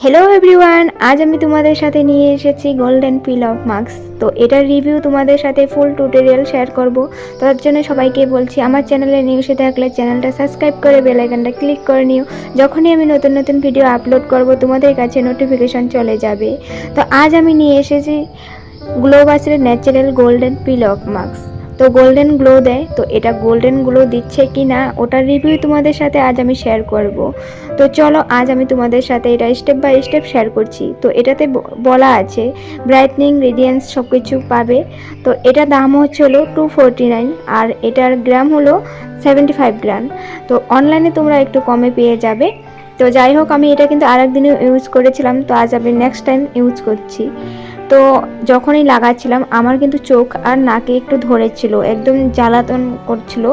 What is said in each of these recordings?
Hello everyone, আজ আমি তোমাদের সাথে নিয়ে এসেছি গোল্ডেন পিল অফ মাস্ক। তো এটার রিভিউ তোমাদের সাথে ফুল টিউটোরিয়াল শেয়ার করব। তার জন্য সবাইকে বলছি আমার চ্যানেলে নিউ এসে থাকলে চ্যানেলটা সাবস্ক্রাইব করে বেল আইকনটা ক্লিক করে নিও। যখনই আমি নতুন নতুন ভিডিও আপলোড করব তোমাদের কাছে নোটিফিকেশন চলে যাবে। তো আজ আমি নিয়ে এসেছি গ্লোবাসের natural golden peel off mask. তো গোল্ডেন গ্লো দেয়, তো এটা গোল্ডেন গ্লো দিচ্ছে কি না ওটার রিভিউ তোমাদের সাথে আজ আমি শেয়ার করব। তো চলো আজ আমি তোমাদের সাথে এটা স্টেপ বাই স্টেপ শেয়ার করছি। তো এটাতে বলা আছে ব্রাইটনিং রেডিয়েন্স সব কিছু পাবে। তো এটা দাম হচ্ছে হলো 249 আর এটার গ্রাম হলো 75 গ্রাম। তো অনলাইনে তোমরা একটু কমে পেয়ে যাবে। তো যাই হোক, আমি এটা কিন্তু আরেকদিনও ইউজ করেছিলাম, তো আজ আমি নেক্সট টাইম ইউজ করছি। তো যখনই লাগাচ্ছিলাম আমার কিন্তু চোখ আর নাকে একটু ধরেছিল, একদম জ্বালাতন করছিল,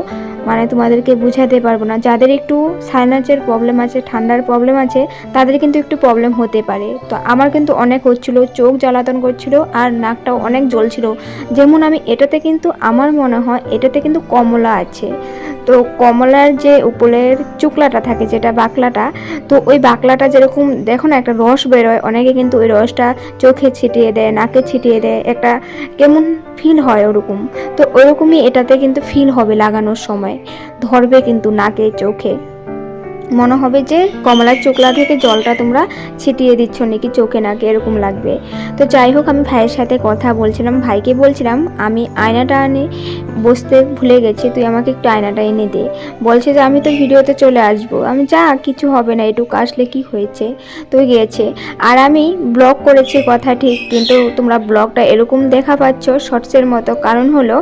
মানে তোমাদেরকে বুঝাতে পারবো না। যাদের একটু সাইনাসের প্রবলেম আছে, ঠান্ডার প্রবলেম আছে, তাদের কিন্তু একটু প্রবলেম হতে পারে। তো আমার কিন্তু অনেক হচ্ছিল, চোখ জ্বালাতন করছিল আর নাকটাও অনেক জ্বলছিল। যেমন আমি এটাতে কিন্তু আমার মনে হয় এটাতে কিন্তু কমলা আছে। তো কমলার যে উপরের চুকলাটা থাকে, যেটা বাকলাটা, তো ওই বাকলাটা যেরকম দেখো না একটা রস বেরোয়, অনেকে কিন্তু ওই রসটা চোখে ছিটিয়ে দেয়, নাকে ছিটিয়ে দেয়, একটা কেমন ফিল হয় ওরকম। তো ওরকমই এটাতে কিন্তু ফিল হবে লাগানোর সময়, ধরবে কিন্তু নাকে চোখে, মনে হবে যে কমলার চোকলা থেকে জলটা তোমরা ছিটিয়ে দিচ্ছ নাকি চোখে নাকে, এরকম লাগবে। তো যাই হোক, আমি ভাইয়ের সাথে কথা বলছিলাম, ভাইকে বলছিলাম আমি আয়নাটা আনে বসতে ভুলে গেছি, তুই আমাকে একটু আয়নাটা এনে দে। বলছে যে আমি তো ভিডিওতে চলে আসবো। আমি যা, কিছু হবে না, এটুকু আসলে কি হয়েছে। তো গিয়েছে। আর আমি ব্লগ করেছি কথা ঠিক, কিন্তু তোমরা ব্লগটা এরকম দেখা পাচ্ছ শর্টসের মতো, কারণ হলো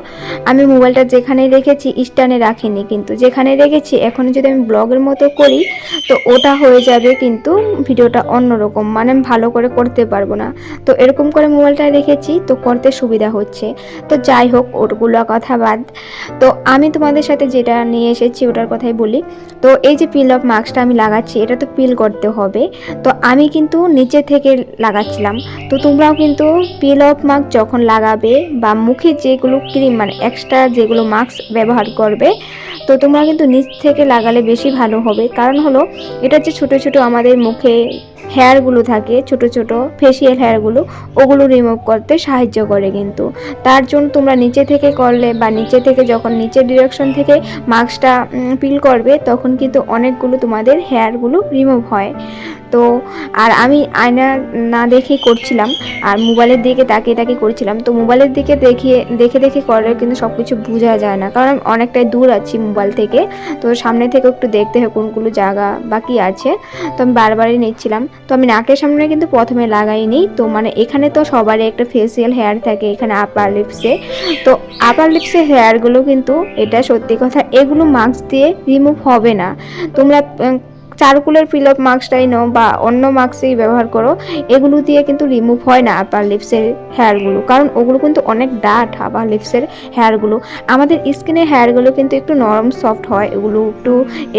আমি মোবাইলটা যেখানে রেখেছি স্ট্যান্ডে রাখিনি, কিন্তু যেখানে রেখেছি এখন যদি আমি ব্লগের মতো করি তো ওটা হয়ে যাবে কিন্তু ভিডিওটা অন্যরকম, মানে আমি ভালো করে করতে পারবো না। তো এরকম করে মোবাইলটা রেখেছি, তো করতে সুবিধা হচ্ছে। তো যাই হোক, ওগুলো কথা বাদ। তো আমি তোমাদের সাথে যেটা নিয়ে এসেছি ওটার কথাই বলি। তো এই যে পিল অফ মাস্কটা আমি লাগাচ্ছি, এটা তো পিল করতে হবে। তো আমি কিন্তু নিচে থেকে লাগাচ্ছিলাম। তো তোমরাও কিন্তু পিল অফ মাস্ক যখন লাগাবে বা মুখে যেগুলো ক্রিম মানে এক্সট্রা যেগুলো মাস্ক ব্যবহার করবে, তো তোমরা কিন্তু নিচ থেকে লাগালে বেশি ভালো হবে। কারণ হলো এটা যে ছোট ছোট আমাদের মুখে হেয়ারগুলো থাকে, ছোট ছোট ফেসিয়াল হেয়ারগুলো, ওগুলো রিমুভ করতে সাহায্য করে। কিন্তু তার জন্য তোমরা নিচে থেকে করলে বা নিচে থেকে যখন নিচের ডিরেকশন থেকে মাস্কটা পিল করবে, তখন কিন্তু অনেকগুলো তোমাদের হেয়ারগুলো রিমুভ হয়। তো আর আমি আয়না না দেখেই করছিলাম, আর মোবাইলের দিকে তাকিয়ে তাকিয়ে করছিলাম। তো মোবাইলের দিকে দেখে দেখে করলে কিন্তু সব কিছু বোঝা যায় না, কারণ অনেকটাই দূর আছি মোবাইল থেকে। তো সামনে থেকে একটু দেখতে হয় কোনগুলো জায়গা বাকি আছে। তো আমি বারবারই নিচ্ছিলাম। তো আমি নাকের সামনে কিন্তু প্রথমে লাগাইনি। তো মানে এখানে তো সবারই একটা ফেসিয়াল হেয়ার থাকে, এখানে আপার লিপসে। তো আপার লিপসের হেয়ারগুলো কিন্তু, এটা সত্যি কথা, এগুলো মাস্ক দিয়ে রিমুভ হবে না। তোমরা চারকোলের পিল অফ মাস্কটাই নাও বা অন্য মাস্কই ব্যবহার করো, এগুলো দিয়ে কিন্তু রিমুভ হয় না আপার লিপসের হেয়ারগুলো, কারণ ওগুলো কিন্তু অনেক ডার্ট। আপার লিপসের হেয়ারগুলো, আমাদের স্কিনের হেয়ারগুলো কিন্তু একটু নরম সফট হয়, এগুলো একটু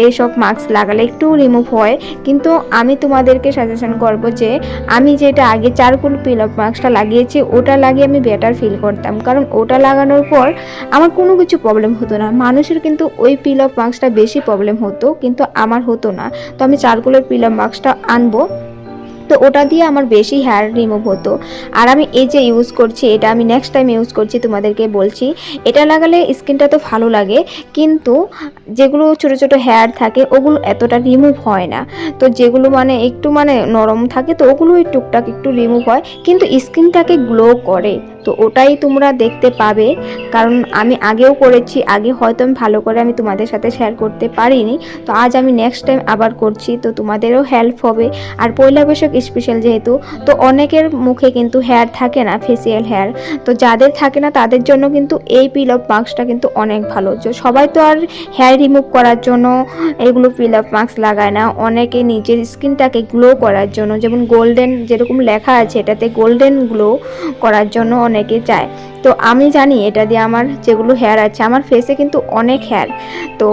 এইসব মাস্ক লাগালে একটু রিমুভ হয়। কিন্তু আমি তোমাদেরকে সাজেশন করব যে আমি যেটা আগে চারকোল পিল অফ মাস্কটা লাগিয়েছি, ওটা লাগিয়ে আমি বেটার ফিল করতাম, কারণ ওটা লাগানোর পর আমার কোনো কিছু প্রবলেম হতো না। মানুষের কিন্তু ওই পিল অফ মাস্কটা বেশি প্রবলেম হতো, কিন্তু আমার হতো না। তো আমি চারকোলের পিল অফ মাস্কটা আনবো, তো ওটা দিয়ে আমার বেশি হেয়ার রিমুভ হতো। আর আমি এই যে ইউজ করছি, এটা আমি নেক্সট টাইম ইউজ করছি, তোমাদেরকে বলছি। এটা লাগালে স্কিনটা তো ভালো লাগে, কিন্তু যেগুলো ছোট ছোট হেয়ার থাকে ওগুলো এতটা রিমুভ হয় না। তো যেগুলো মানে একটু মানে নরম থাকে, তো ওগুলো টুকটাক একটু রিমুভ হয়, কিন্তু স্কিনটাকে গ্লো করে। তো ওটাই তোমরা দেখতে পাবে, কারণ আমি আগেও করেছি, আগে হয়তো আমি ভালো করে আমি তোমাদের সাথে শেয়ার করতে পারিনি। তো আজ আমি নেক্সট টাইম আবার করছি, তো তোমাদেরও হেল্প হবে। আর পয়লা বৈশাখ স্পেশাল যেহেতু, তো অনেকের মুখে কিন্তু হেয়ার থাকে না, ফেসিয়াল হেয়ার। তো যাদের থাকে না তাদের জন্য কিন্তু এই পিল অফ মাস্কটা কিন্তু অনেক ভালো। যে সবাই তো আর হেয়ার রিমুভ করার জন্য এগুলো পিল অফ মাস্ক লাগায় না, অনেকে নিজের স্কিনটাকে গ্লো করার জন্য, যেমন গোল্ডেন যেরকম লেখা আছে এটাতে গোল্ডেন গ্লো করার জন্য অনেকে চায়। তো আমি জানি এটা দিয়ে আমার যেগুলো হেয়ার আছে, আমার ফেসে কিন্তু অনেক হেয়ার, তো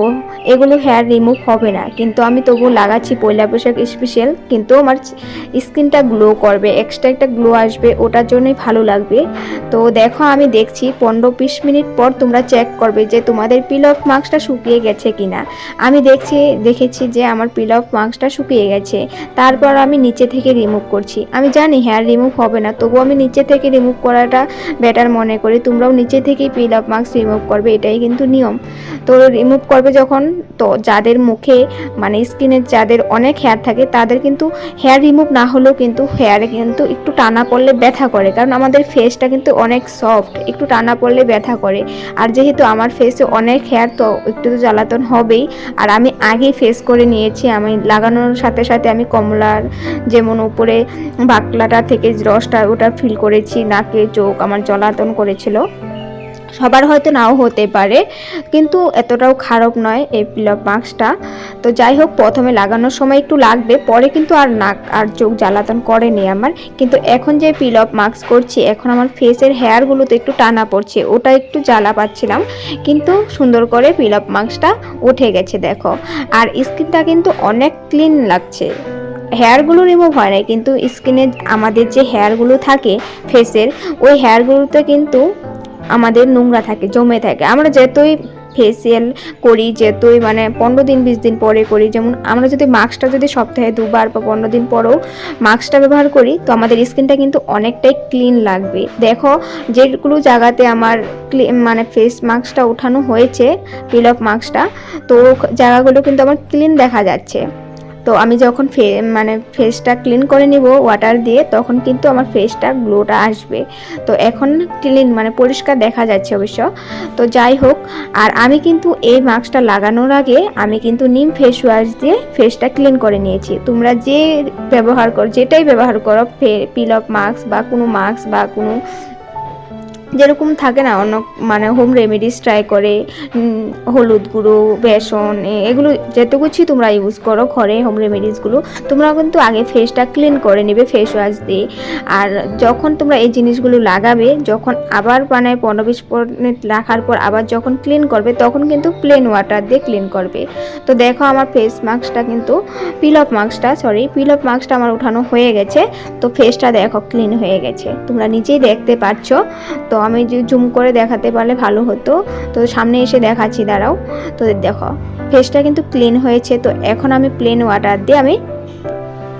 এগুলো হেয়ার রিমুভ হবে না, কিন্তু আমি তবু লাগাচ্ছি পয়লা বৈশাখ স্পেশাল। কিন্তু আমার স্কিনটা গ্লো করবে, এক্সট্রা একটা গ্লো আসবে, ওটার জন্যই ভালো লাগবে। তো দেখো আমি দেখছি 15-20 মিনিট পর তোমরা চেক করবে যে তোমাদের পিল অফ মাস্কটা শুকিয়ে গেছে কিনা। আমি দেখেছি যে আমার পিল অফ মাস্কটা শুকিয়ে গেছে। তারপর আমি নিচে থেকে রিমুভ করছি। আমি জানি হেয়ার রিমুভ হবে না, তবু আমি নিচে থেকে রিমুভ করাটা বেটার মনে করি। তোমরাও নিচে থেকেই পিল অফ মাস্ক রিমুভ করবে, এটাই কিন্তু নিয়ম। তো রিমুভ করবে যখন, তো যাদের মুখে মানে স্কিনের যাদের অনেক হেয়ার থাকে তাদের কিন্তু হেয়ার রিমুভ না হলেও কিন্তু হেয়ারে কিন্তু একটু টানা পড়লে ব্যথা করে, কারণ আমাদের ফেসটা কিন্তু অনেক সফট, একটু টানা পড়লে ব্যথা করে। আর যেহেতু আমার ফেসে অনেক হেয়ার, তো একটু তো জ্বালাতন হবেই। আর আমি আগেই ফেস করে নিয়েছি, আমি লাগানোর সাথে সাথে আমি কমলার যেমন উপরে বাকলাটা থেকে রসটা ওটা ফিল করেছি, নাকে চোখ আমার জ্বালাতন করেছিল। সবার হয়তো নাও হতে পারে, কিন্তু এতটাও খারাপ নয় এই পিল অফ মাস্কটা। তো যাই হোক, প্রথমে লাগানোর সময় একটু লাগবে, পরে কিন্তু আর নাক আর চোখ জ্বালাতন করেনি আমার। কিন্তু এখন যে পিল অফ মাস্ক করছি, এখন আমার ফেসের হেয়ারগুলোতে একটু টানা পড়ছে, ওটা একটু জ্বালা পাচ্ছিলাম, কিন্তু সুন্দর করে পিল অফ মাস্কটা উঠে গেছে দেখো। আর স্কিনটা কিন্তু অনেক ক্লিন লাগছে। হেয়ারগুলো রিমুভ হয় না, কিন্তু স্কিনে আমাদের যে হেয়ারগুলো থাকে ফেসের, ওই হেয়ারগুলোতে কিন্তু আমাদের নোংরা থাকে, জমে থাকে। আমরা যতই ফেসিয়াল করি, যতই মানে 15 দিন 20 দিন পরে করি, যেমন আমরা যদি মাস্কটা যদি সপ্তাহে 2 বার বা 15 দিন পরেও মাস্কটা ব্যবহার করি, তো আমাদের স্কিনটা কিন্তু অনেকটাই ক্লিন লাগবে। দেখো যেগুলো জায়গাতে আমার মানে ফেস মাস্কটা উঠানো হয়েছে, পিল অফ মাস্কটা, তো জায়গাগুলো কিন্তু আমার ক্লিন দেখা যাচ্ছে। তো আমি যখন মানে ফেসটা ক্লিন করে নিব ওয়াটার দিয়ে, তখন কিন্তু আমার ফেসটা গ্লোটা আসবে। তো এখন ক্লিন মানে পরিষ্কার দেখা যাচ্ছে অবশ্য। তো যাই হোক, আর আমি কিন্তু এই মাস্কটা লাগানোর আগে আমি কিন্তু নিম ফেস ওয়াশ দিয়ে ফেসটা ক্লিন করে নিয়েছি। তোমরা যেটাই ব্যবহার করো, পিল অফ মাস্ক বা কোনো মাস্ক বা কোনো যেরকম থাকে না অন্য মানে হোম রেমেডিস ট্রাই করে, হলুদ গুঁড়ো, বেসন, এগুলো যেটুকুছি তোমরা ইউজ করো ঘরে হোম রেমেডিসগুলো, তোমরা কিন্তু আগে ফেসটা ক্লিন করে নেবে ফেস ওয়াশ দিয়ে। আর যখন তোমরা এই জিনিসগুলো লাগাবে, যখন আবার মানে 15-20 মিনিট রাখার পর আবার যখন ক্লিন করবে, তখন কিন্তু প্লেন ওয়াটার দিয়ে ক্লিন করবে। তো দেখো আমার ফেস মাস্কটা কিন্তু পিল অফ মাস্কটা আমার উঠানো হয়ে গেছে। তো ফেসটা দেখো ক্লিন হয়ে গেছে, তোমরা নিজেই দেখতে পাচ্ছ। তো আমি যে জুম করে দেখাতে পারলে ভালো হতো, তো সামনে এসে দেখাচ্ছি, দাঁড়াও। তো দেখো ফেসটা কিন্তু ক্লিন হয়েছে। তো এখন আমি প্লেন ওয়াটার দিয়ে আমি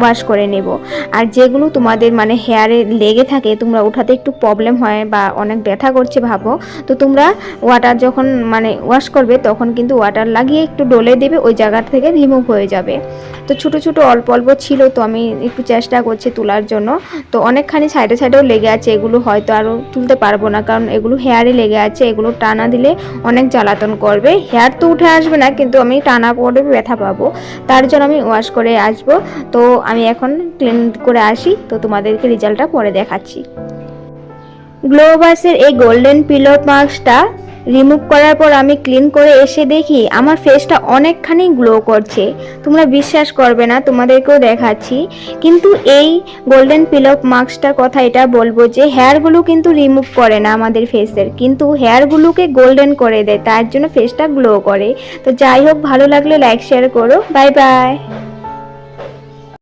ওয়াশ করে নেব। আর যেগুলো তোমাদের মানে হেয়ারে লেগে থাকে, তোমরা ওঠাতে একটু প্রবলেম হয় বা অনেক ব্যথা করছে ভাবো, তো তোমরা ওয়াটার যখন মানে ওয়াশ করবে, তখন কিন্তু ওয়াটার লাগিয়ে একটু ডলে দেবে, ওই জায়গা থেকে রিমুভ হয়ে যাবে। তো ছোট ছোট অল্প অল্প ছিল, তো আমি একটু চেষ্টা করছি তোলার জন্য। তো অনেকখানি সাইডেও লেগে আছে, এগুলো হয়তো আরও তুলতে পারবো না, কারণ এগুলো হেয়ারে লেগে আছে, এগুলো টানা দিলে অনেক জ্বালাতন করবে। হেয়ার তো উঠে আসবে না, কিন্তু আমি টানা পড়ে ব্যথা পাবো, তার জন্য আমি ওয়াশ করে আসবো। তো আমি এখন ক্লিন করে আসি, তো তোমাদেরকে রেজাল্টটা পরে দেখাচ্ছি। গ্লোবাসের এই গোল্ডেন পিল অফ মাস্কটা রিমুভ করার পর আমি ক্লিন করে এসে দেখি আমার ফেসটা অনেকখানি গ্লো করছে। তোমরা বিশ্বাস করবে না, তোমাদেরকেও দেখাচ্ছি। কিন্তু এই গোল্ডেন পিল অফ মাস্কটার কথা এটা বলবো যে হেয়ারগুলো কিন্তু রিমুভ করে না আমাদের ফেসের, কিন্তু হেয়ারগুলোকে গোল্ডেন করে দেয়, তার জন্য ফেসটা গ্লো করে। তো যাই হোক, ভালো লাগলে লাইক শেয়ার করো। Bye bye.